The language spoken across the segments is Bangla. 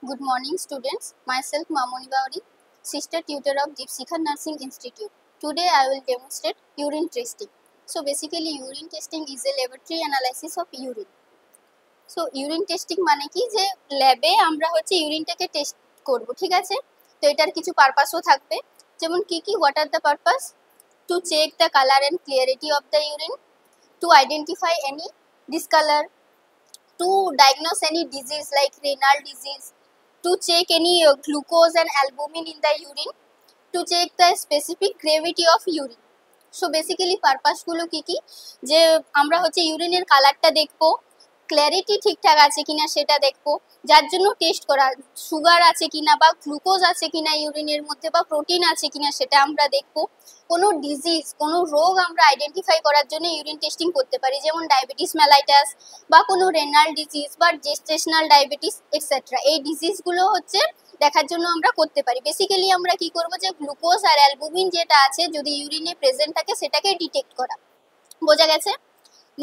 Good morning, students. Myself, Mamoni Bauri, sister tutor of Deepsikha Nursing Institute. Today, I will demonstrate urine testing. So, basically, urine testing is a laboratory analysis of urine. So, urine testing মানে কি যে ল্যাবে আমরা হচ্ছে ইউরিনটাকে টেস্ট করব, ঠিক আছে? তো এটার কিছু পারপাসও থাকবে, যেমন কি কি what are the purpose to check the colour and clarity of the urine, to identify any discolor, to diagnose any disease like renal disease, to check any glucose and albumin in the urine, to check the specific gravity of urine. So basically পারপাসগুলো কী কী, যে আমরা হচ্ছে ইউরিনের কালারটা দেখবো, ক্ল্যারিটি ঠিকঠাক আছে কিনা সেটা দেখবো, যার জন্য টেস্ট করা, সুগার আছে কিনা বা গ্লুকোজ আছে কিনা ইউরিনের মধ্যে বা প্রোটিন আছে কিনা সেটা আমরা দেখবো, কোনো ডিজিজ কোনো রোগ আমরা আইডেন্টিফাই করার জন্য ইউরিন টেস্টিং করতে পারি, যেমন ডায়াবেটিস মেলাইটাস বা কোনো রেনাল ডিজিজ বা জেস্টেশনাল ডায়াবেটিস এক্সেট্রা। এই ডিজিজগুলো হচ্ছে দেখার জন্য আমরা করতে পারি। বেসিক্যালি আমরা কি করব, যে গ্লুকোজ আর অ্যালবুমিন যেটা আছে যদি ইউরিনে প্রেজেন্ট থাকে সেটাকে ডিটেক্ট করা। বোঝা গেছে?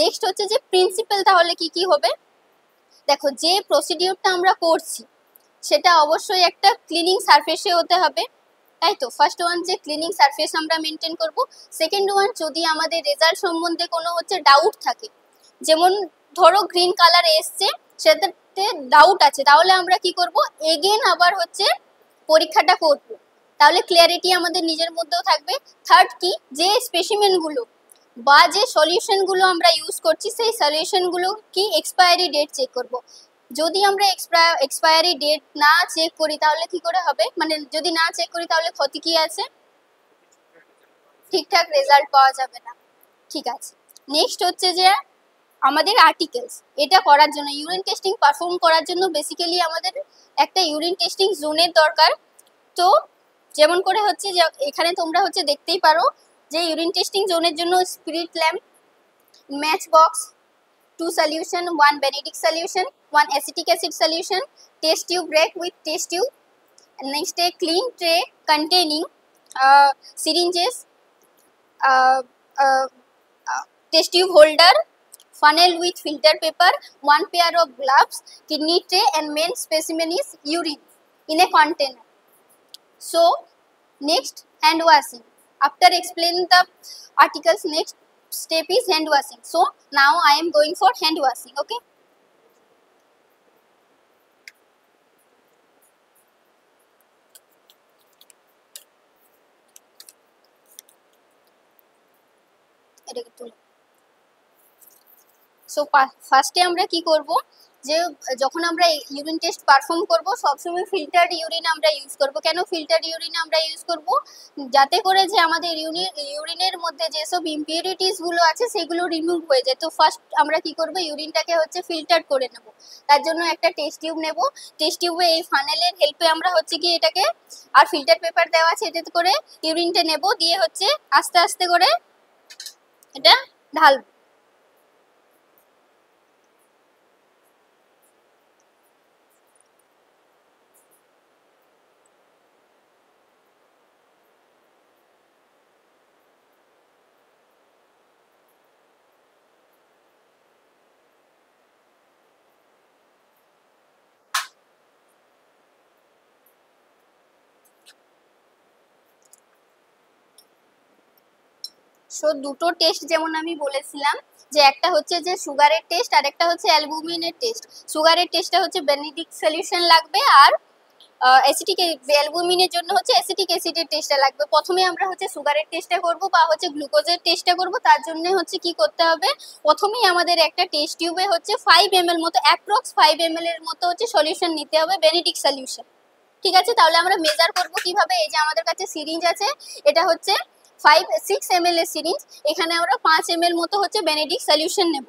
নেক্সট হচ্ছে যে প্রিন্সিপাল তাহলে কি কি হবে, দেখো যে প্রসিডিওরটা আমরা করছি সেটা অবশ্যই একটা ক্লিনিং সারফেসে হতে হবে, তাই তো? ফার্স্ট ওয়ান যে ক্লিনিং সারফেস আমরা মেনটেন করব। সেকেন্ড ওয়ান, যদি আমাদের রেজাল্ট সম্বন্ধে কোনো হচ্ছে ডাউট থাকে, যেমন ধরো গ্রিন কালার এসছে সেটাতে ডাউট আছে, তাহলে আমরা কি করব, এগেন আবার হচ্ছে পরীক্ষাটা করব, তাহলে ক্লিয়ারিটি আমাদের নিজের মধ্যেও থাকবে। থার্ড কি, যে স্পেসিমেনগুলো বা যে সলিউশনগুলো আমরা ইউজ করছি সেই সলিউশনগুলো কি এক্সপায়ারি ডেট চেক করব। যদি আমরা এক্সপায়ারি ডেট না চেক করি তাহলে কি করে হবে, মানে যদি না চেক করি তাহলে ক্ষতি কি আছে, ঠিকঠাক রেজাল্ট পাওয়া যাবে না। ঠিক আছে, নেক্সট হচ্ছে যে আমাদের আর্টিকেলস, এটা করার জন্য ইউরিন টেস্টিং পারফর্ম করার জন্য বেসিক্যালি আমাদের একটা ইউরিন টেস্টিং জোনের দরকার। তো যেমন করে হচ্ছে যে এখানে তোমরা হচ্ছে দেখতেই পারো যে ইউরিন টেস্টিং জোনের জন্য spirit lamp, match box, 2 solution, 1 Benedict solution, 1 acetic acid solution, test tube rack with test tube, and next a clean tray containing syringes, uh, uh, test tube holder, funnel with filter paper, 1 pair of gloves, kidney tray, and main specimen is urine in a container. So next, hand washing. After explaining the articles, next step is hand washing. So now I am going for hand washing. Okay. So ফার্স্টে আমরা কি করব, যে যখন আমরা ইউরিন টেস্ট পারফর্ম করব সবসময় ফিল্টার্ড ইউরিন আমরা ইউজ করব। কেন ফিল্টার্ড ইউরিন আমরা ইউজ করব, যাতে করে যে আমাদের ইউরিনের মধ্যে যেসব ইমপিউরিটিসগুলো আছে সেগুলো রিমুভ হয়ে যায়। তো ফার্স্ট আমরা কি করব, ইউরিনটাকে হচ্ছে ফিল্টার করে নেব, তার জন্য একটা টেস্ট টিউব নেব। টেস্ট টিউবে এই ফানেলের হেল্পে আমরা হচ্ছে কি এটাকে, আর ফিল্টার পেপার দেওয়া আছে এটাতে করে ইউরিনটা নেব, দিয়ে হচ্ছে আস্তে আস্তে করে এটা ঢালব। সো দুটো টেস্ট যেমন আমি বলেছিলাম, যে একটা হচ্ছে যে সুগারের টেস্ট আর একটা হচ্ছে অ্যালবুমিনের টেস্ট। সুগারের টেস্টটা হচ্ছে বেনেডিক্ট সলিউশন লাগবে, আর অ্যাসিটিক অ্যালবুমিনের জন্য হচ্ছে অ্যাসিটিক অ্যাসিডের টেস্টটা লাগবে। প্রথমে আমরা হচ্ছে সুগারের টেস্টটা করব বা হচ্ছে গ্লুকোজের টেস্টটা করব, তার জন্য হচ্ছে কি করতে হবে, প্রথমেই আমাদের একটা টেস্ট টিউবে হচ্ছে 5 ml মতো, অ্যাপ্রক্স 5 ml এর মতো হচ্ছে সলিউশন নিতে হবে, বেনেডিক্ট সলিউশন। ঠিক আছে, তাহলে আমরা মেজার করব কিভাবে, এই যে আমাদের কাছে সিরিঞ্জ আছে, এটা হচ্ছে 6 ml এর সিরিঞ্জ, এখানে আমরা 5 ml মতো হচ্ছে বেনেডিক্ট সলিউশন নেব।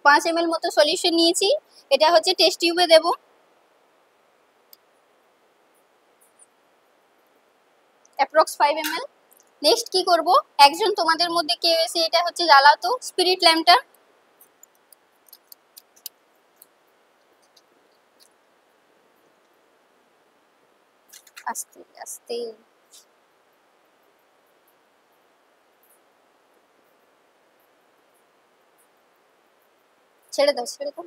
পাঁচ ml মতো সলিউশন নিয়েছি, এটা হচ্ছে টেস্ট টিউবে দেব। Approx 5 ml। নেক্সট কি করব, একজন তোমাদের মধ্যে কেউ এসে এটা হচ্ছে জ্বালাতো স্পিরিট ল্যাম্পটা। আস্তে আস্তে ছেড়ে দাও ছেড়ে দাও।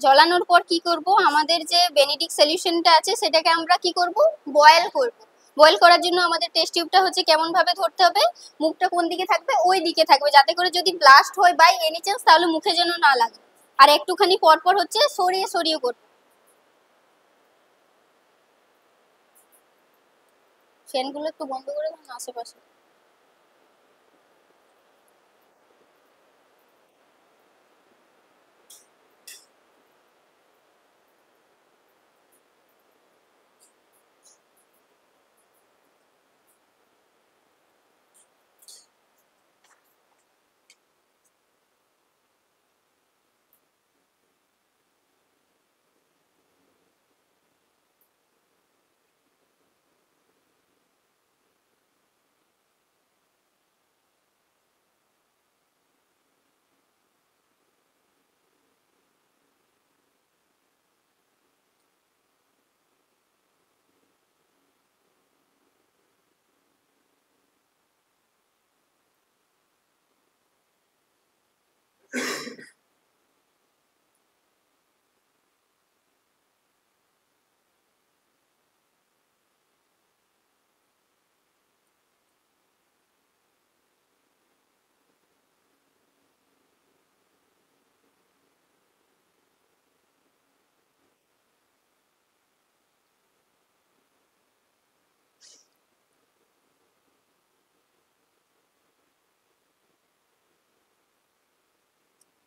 জ্বলানোর পর কি করব, আমাদের যে বেনেডিক্ট সলিউশনটা আছে সেটাকে আমরা কি করব, বয়েল করব। বয়েল করার জন্য আমাদের টেস্ট টিউবটা হচ্ছে কেমন ভাবে ধরতে হবে, মুখটা কোন দিকে থাকবে, ওই দিকে থাকবে, যাতে করে যদি ব্লাস্ট হয় বাই এনি চান্স তাহলে মুখে যেন না লাগে। আর একটুখানি পর পর হচ্ছে সরিয়ে সরিয়ে করব। ফ্যানগুলো একটু বন্ধ করে দাও না আশেপাশে।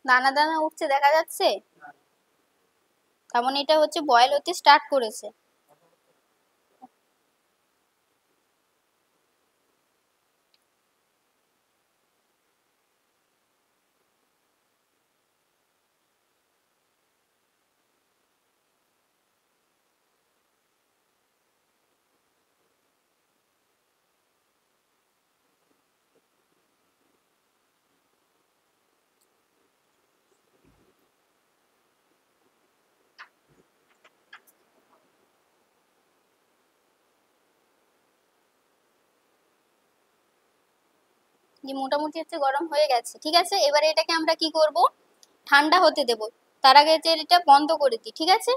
দানা দানা উঠছে দেখা যাচ্ছে, তার মানে এটা হচ্ছে বয়েল হতে স্টার্ট করেছে। যে মোটামুটি হচ্ছে গরম হয়ে গেছে, ঠিক আছে। এবারে এটাকে আমরা কি করব, ঠান্ডা হতে দেব। তার আগে যে এটা বন্ধ করে দিই, ঠিক আছে।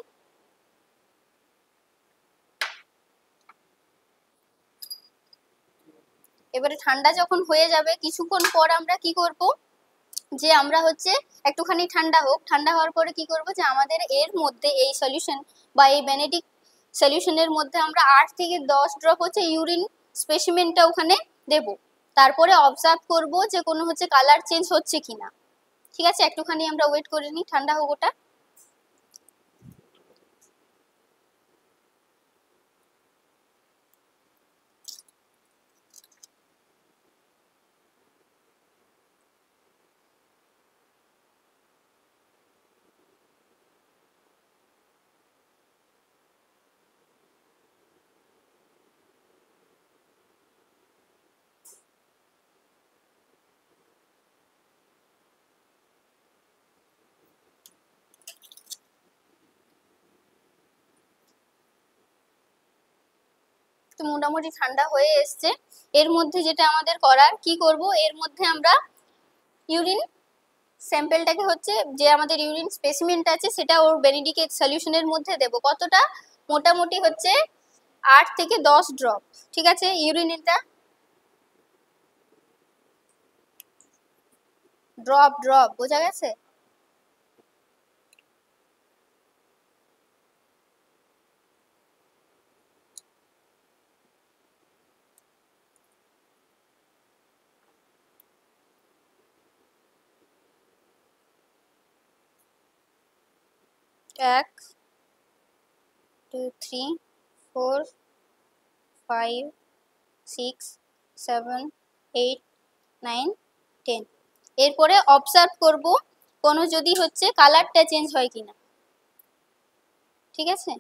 এবারে ঠান্ডা যখন হয়ে যাবে কিছুক্ষণ পর আমরা কি করব, যে আমরা হচ্ছে একটুখানি ঠান্ডা হোক, ঠান্ডা হওয়ার পরে কি করব, যে আমাদের এর মধ্যে এই সলিউশন বা এই বেনেডিক্ট সলিউশনের মধ্যে আমরা 8 থেকে 10 ড্রপ হচ্ছে ইউরিন স্পেসিমেনটা ওখানে দেব। তারপরে অবজার্ভ করব যে কোনো হচ্ছে কালার চেঞ্জ হচ্ছে কিনা, ঠিক আছে। একটুখানি আমরা ওয়েট করে নিই, ঠান্ডা হোক ওটা। তো মোটামুটি ঠান্ডা হয়ে এসছে। এর মধ্যে যেটা আমাদের করার, কি করব, এর মধ্যে আমরা ইউরিন স্যাম্পলটাকে হচ্ছে যে আমাদের ইউরিন স্পেসিমেনটা আছে সেটা ওর বেনেডিক্ট সলিউশনের মধ্যে দেব। কতটা, মোটামুটি হচ্ছে 8 থেকে 10 ড্রপ, ঠিক আছে। ইউরিনটা ড্রপ ড্রপ বোঝা গেছে। এক 2 3 4 5 6 7 8 9 10। এরপরে অবজার্ভ করব কোনো যদি হচ্ছে কালারটা চেঞ্জ হয় কিনা, ঠিক আছে।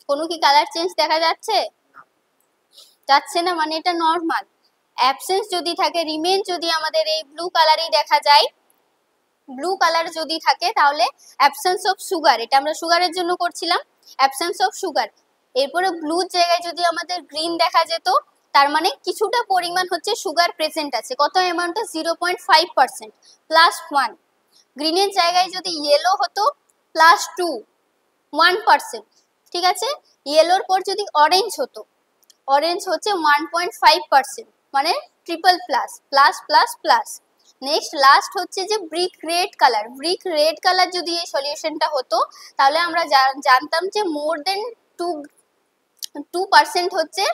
কোনো কি কালার চেঞ্জ দেখা যাচ্ছে? যাচ্ছে না, মানে এটা নর্মাল। অ্যাবসেন্স যদি থাকে, রিমেন যদি আমাদের এই ব্লু কালারই দেখা যায়, ব্লু কালার যদি থাকে তাহলে অ্যাবসেন্স অফ সুগার, এটা আমরা সুগারের জন্য করছিলাম, অ্যাবসেন্স অফ সুগার। এরপরে ব্লু জায়গায় যদি আমাদের গ্রিন দেখা যেত, তার মানে কিছুটা পরিমাণ হচ্ছে সুগার প্রেজেন্ট আছে। কত অ্যামাউন্টটা? 0.5% +1। গ্রিনের জায়গায় যদি ইয়েলো হতো +2, 1%। ঠিক আছে, ইয়েলোর পর যদি অরেঞ্জ হতো, অরেঞ্জ হচ্ছে 1.5%, মানে triple plus, plus plus plus. Next last হচ্ছে যে brick red colour. Brick red colour যদি এই সলিউশনটা হতো, তাহলে আমরা জানতাম যে মোর দেন 2% হচ্ছে,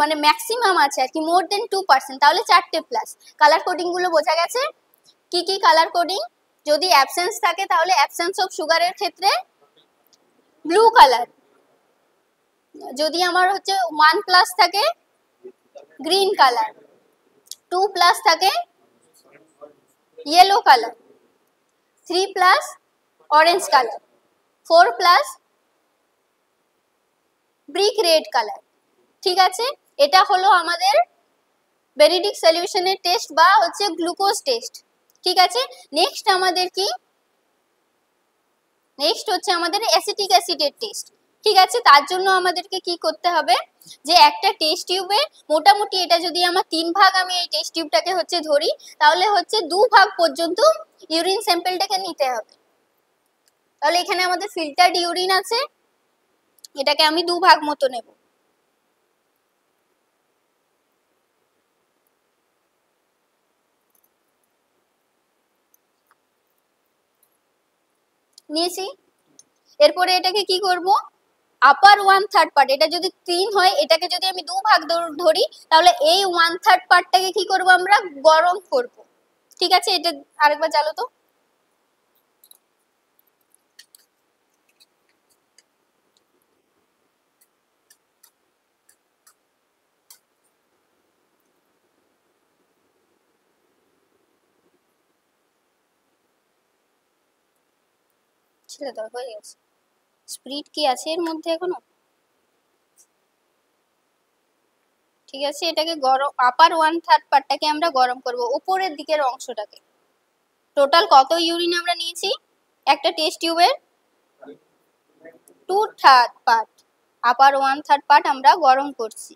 মানে ম্যাক্সিমাম আছে আর কি, মোর দেন 2%, তাহলে 4টে প্লাস। কালার কোডিং গুলো বোঝা গেছে? কি কি কালার কোডিং? যদি অ্যাবসেন্স থাকে তাহলে অ্যাবসেন্স অফ সুগারের ক্ষেত্রে ব্লু কালার, যদি আমার হচ্ছে 1+ থাকে গ্রিন কালার, 2+ থাকে yellow colour, 3+ orange colour, 4+ brick red colour. ঠিক আছে, এটা হলো আমাদের বেরিডিক সলিউশনের টেস্ট বা হচ্ছে গ্লুকোজ টেস্ট। ঠিক আছে, নেক্সট আমাদের কি? নেক্সট হচ্ছে আমাদের অ্যাসিটিক অ্যাসিডের টেস্ট। ঠিক আছে, তার জন্য আমাদেরকে কি করতে হবে, যে একটা টেস্ট টিউবে মোটামুটি এটা যদি আমার 3 ভাগ আমি এই টেস্ট টিউবটাকে হচ্ছে ধরি, তাহলে হচ্ছে 2 ভাগ পর্যন্ত ইউরিন স্যাম্পলটাকে নিতে হবে। তাহলে এখানে আমাদের ফিল্টার্ড ইউরিন আছে, এটাকে আমি 2 ভাগ মতো নেব। নিয়েছি। এরপরে এটাকে কি করব, আপার 1/3 পার্ট, এটা যদি 3 হয়, এটাকে যদি আমি 2 ভাগ ধরি, তাহলে এই 1/3 পার্টটাকে কি করব, আমরা গরম করব। ঠিক আছে, এটা আরেকবার চালো তো। ছেড়ে দাও, হয়ে গেছে। স্পিরিট কি আছে এর মধ্যে এখনো? ঠিক আছে, এটাকে গরম, আপার 1/3 পার্টটাকে আমরা গরম করব, উপরের দিকের অংশটাকে। টোটাল কত ইউরিন আমরা নিয়েছি একটা টেস্ট টিউবের? 2/3 পার্ট। আপার 1/3 পার্ট আমরা গরম করছি।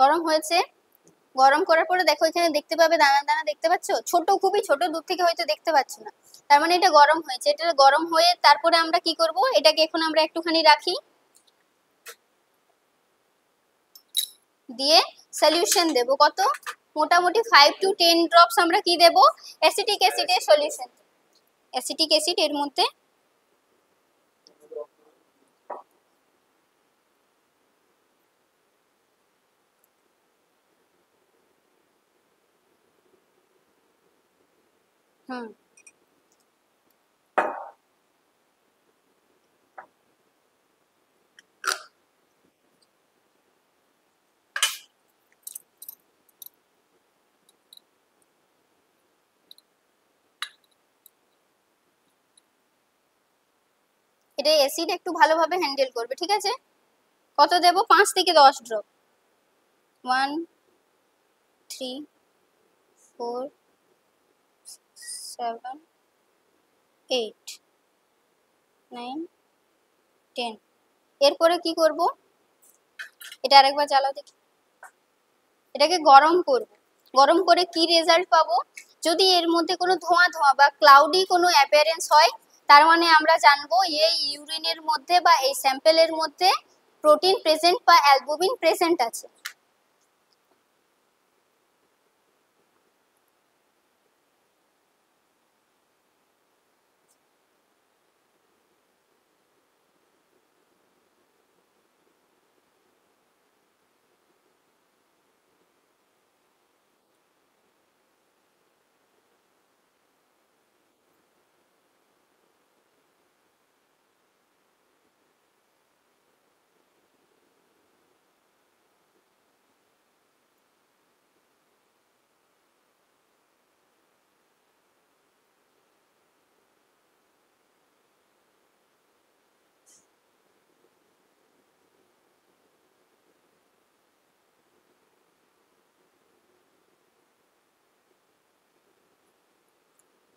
গরম হয়েছে। গরম করার পরে দেখো এখানে দেখতে পাবে দানা দানা, দেখতে পাচ্ছ? ছোট, খুবই ছোট, দূর থেকে হয়তো দেখতে পাচ্ছ না, তার মানে এটা গরম হয়েছে। এটা গরম হয়ে তারপরে আমরা কি করব, এটাকে এখন আমরা একটুখানি রাখি, দিয়ে সলিউশন দেব। কত? মোটামুটি 5 to 10 ড্রপস আমরা কি দেব, অ্যাসিটিক অ্যাসিডের সলিউশন। অ্যাসিটিক অ্যাসিড এর মধ্যে হুম, এটা অ্যাসিড একটু ভালোভাবে হ্যান্ডেল করবে। ঠিক আছে, কত দেব? 5 থেকে 10 ড্রপ। 1 3 4 7 8 9 10। এরপরে কি করব, এটা আরেকবার জ্বালাও দেখি। এটাকে গরম করব। গরম করে কি রেজাল্ট পাবো, যদি এর মধ্যে কোনো ধোঁয়া ধোঁয়া বা ক্লাউডি কোনো অ্যাপিয়ারেন্স হয়, তার মানে আমরা জানবো এই ইউরিনের মধ্যে বা এই স্যাম্পেলের মধ্যে প্রোটিন প্রেজেন্ট বা অ্যালবুমিন প্রেজেন্ট আছে।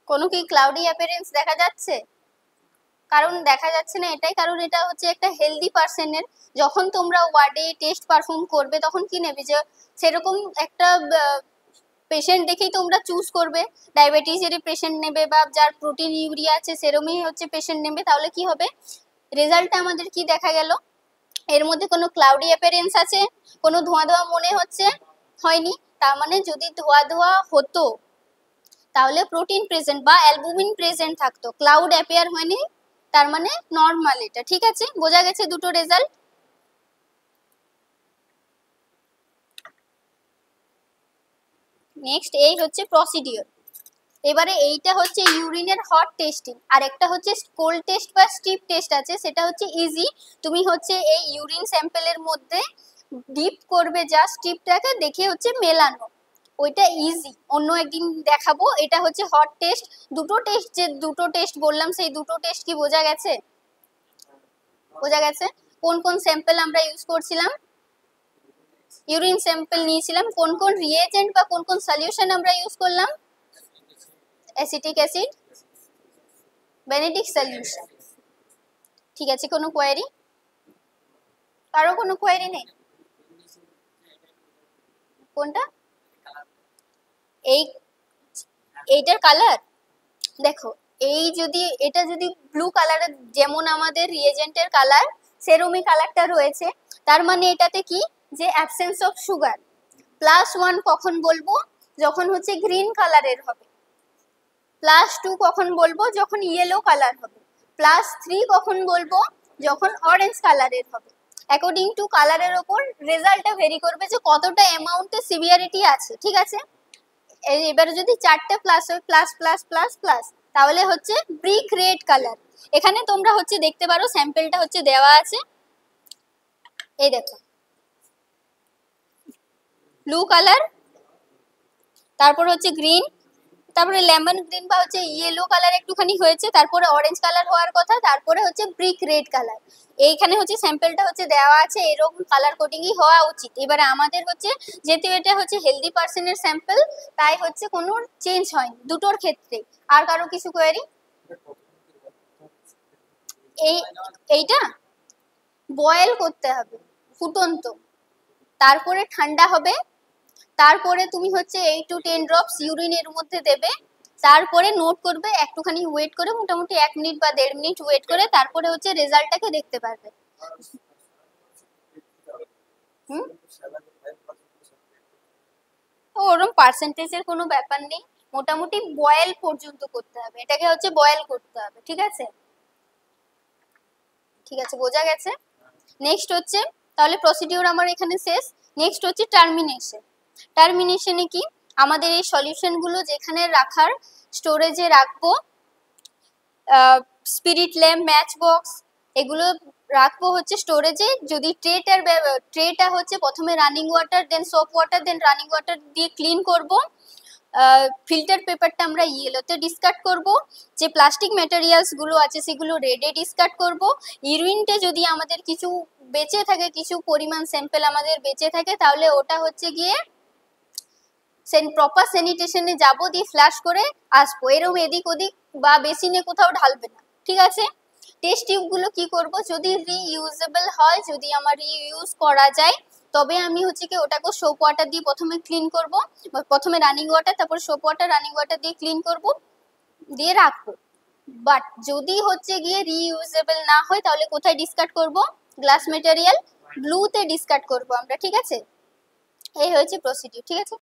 কোনো কি ক্লাউডি অ্যাপিয়ারেন্স দেখা যাচ্ছে? কারণ দেখা যাচ্ছে না এটাই কারণ এটা হচ্ছে একটা হেলদি পার্সনের, যখন তোমরা ওয়ার্ডে টেস্ট পারফর্ম করবে তখন কি নেবে, যে সেরকম একটা পেশেন্ট দেখেই তোমরা চুজ করবে, ডায়াবেটিসের পেশেন্ট নেবে বা যার প্রোটিন ইউরিয়া আছে সেরকমই হচ্ছে পেশেন্ট নেবে, তাহলে কি হবে, রেজাল্টটা আমাদের কি দেখা গেল, এর মধ্যে কোনো ক্লাউডি অ্যাপিয়ারেন্স আছে, কোনো ধোঁয়া ধোঁয়া মনে হচ্ছে, হয়নি। তার মানে যদি ধোঁয়া ধোঁয়া হতো তাহলে প্রোটিন প্রেজেন্ট বা অ্যালবুমিন প্রেজেন্ট থাকতো, ক্লাউড অ্যাপিয়ার হয়নি, তার মানে নর্মাল এটা। ঠিক আছে, বোঝা গেছে দুটো রেজাল্ট। নেক্সট এই হচ্ছে প্রসিডিওর। এবারে এইটা হচ্ছে ইউরিনের হট টেস্টিং, আর একটা হচ্ছে কোল্ড টেস্ট বা স্টিপ টেস্ট আছে, সেটা হচ্ছে ইজি। তুমি হচ্ছে এই ইউরিন স্যাম্পেলের মধ্যে ডিপ করবে যা স্টিপটাকে দেখে হচ্ছে মেলানো, ওইটা ইজি, অন্য একদিন দেখাবো। এটা হচ্ছে হট টেস্ট। দুটো টেস্ট, যে দুটো টেস্ট বললাম সেই দুটো টেস্ট কি বোঝা গেছে? বোঝা গেছে। কোন কোন স্যাম্পল আমরা ইউজ করছিলাম? ইউরিন স্যাম্পল নিয়েছিলাম। কোন কোন রিয়েজেন্ট বা কোন কোন সলিউশন আমরা ইউজ করলাম? Acetic acid, Benedict solution. ঠিক আছে, কোনো কোয়েরি? কারো কোনো কোয়েরি নেই? কোনটা? এই এইটার কালার দেখো, এই যদি এটা যদি ব্লু কালারের, যেমন আমাদের রিয়েজেন্টের কালার সেরমই কালারটা রয়েছে, তার মানে এটাতে কি, যে অ্যাবসেন্স অফ সুগার। +1 কখন বলবো? যখন হচ্ছে গ্রিন কালারের হবে। +2 কখন বলবো? যখন ইয়েলো কালার হবে। +3 কখন বলবো? যখন অরেঞ্জ কালারের হবে। অ্যাকর্ডিং টু কালারের ওপর রেজাল্টটা ভেরি করবে যে কতটা অ্যামাউন্টে সিভিয়ারিটি আছে। ঠিক আছে, এবারে যদি 4টে প্লাস হয়, প্লাস প্লাস প্লাস প্লাস, তাহলে হচ্ছে ব্রিক রেড কালার। এখানে তোমরা হচ্ছে দেখতে পারো স্যাম্পলটা হচ্ছে দেওয়া আছে, এই দেখো ব্লু কালার, তারপর হচ্ছে গ্রিন, তারপরে লেমন গ্রিন বা হচ্ছে ইয়েলো কালার একটুখানি হয়েছে, তারপরে অরেঞ্জ কালার হওয়ার কথা, তারপরে হচ্ছে ব্রিক রেড কালার। এইখানে হচ্ছে স্যাম্পলটা হচ্ছে দেওয়া আছে, এরকম কালার কোডিংই হওয়া উচিত। এবারে আমাদের হচ্ছে, যেহেতু এটা হচ্ছে হেলদি পার্সনের স্যাম্পল, তাই হচ্ছে কোনো চেঞ্জ হয়নি দুটোর ক্ষেত্রে। আর কারো কিছু কোয়েরি? এইটা বয়েল করতে হবে ফুটন্ত, তারপরে ঠান্ডা হবে, তারপরে তুমি হচ্ছে 8 to 10 ড্রপস ইউরিনের মধ্যে দেবে, তারপরে নোট করবে, একটুখানি ওয়েট করে, মোটামুটি 1 মিনিট বা 1.5 মিনিট ওয়েট করে তারপরে হচ্ছে রেজাল্টটাকে দেখতে পারবে। তো ওরকম পার্সেন্টেজের কোনো ব্যাপার নেই, মোটামুটি বয়েল পর্যন্ত করতে হবে, এটাকে হচ্ছে বয়েল করতে হবে। ঠিক আছে, ঠিক আছে, বোঝা গেছে। নেক্সট হচ্ছে, তাহলে প্রসিডিওর আমার এখানে শেষ। নেক্সট হচ্ছে টার্মিনেশন। টার্মিনেশনে কি, আমাদের এই সলিউশনগুলো যেখানে রাখার স্টোরেজে রাখবো, স্পিরিট ল্যাম্প, ম্যাচ বক্স, এগুলো রাখবো হচ্ছে স্টোরেজে। যদি ট্রেটা হচ্ছে প্রথমে রানিং ওয়াটার, দেন সোপ ওয়াটার, দেন রানিং ওয়াটার দিয়ে ক্লিন করব। ফিল্টার পেপারটা আমরা ইয়েলোতে ডিসকার্ড করব, যে প্লাস্টিক ম্যাটেরিয়ালসগুলো আছে সেগুলো রেডে ডিসকার্ড করব। ইউরিনটে যদি আমাদের কিছু বেঁচে থাকে, কিছু পরিমাণ স্যাম্পল আমাদের বেঁচে থাকে, তাহলে ওটা হচ্ছে গিয়ে প্রপার স্যানিটেশনে যাব, দিয়ে ফ্ল্যাশ করে আসবো, এরকম এদিক ওদিক বা বেসিনে কোথাও ঢালবে না। ঠিক আছে, টেস্ট টিউবগুলো কি করব, যদি রিইউজেবল হয়, যদি আমার রিইউজ করা যায়, তবে আমি হচ্ছে কি ওটাকে সোপ ওয়াটার দিয়ে প্রথমে ক্লিন করব, প্রথমে রানিং ওয়াটার, তারপর সোপ ওয়াটার, রানিং ওয়াটার দিয়ে ক্লিন করব, দিয়ে রাখবো। বাট যদি হচ্ছে গিয়ে রিইউজেবল না হয় তাহলে কোথায় ডিসকার্ড করব? গ্লাস মেটেরিয়াল ব্লুতে ডিসকার্ড করব আমরা, ঠিক আছে? এই হয়েছে প্রসিডিউর, ঠিক আছে।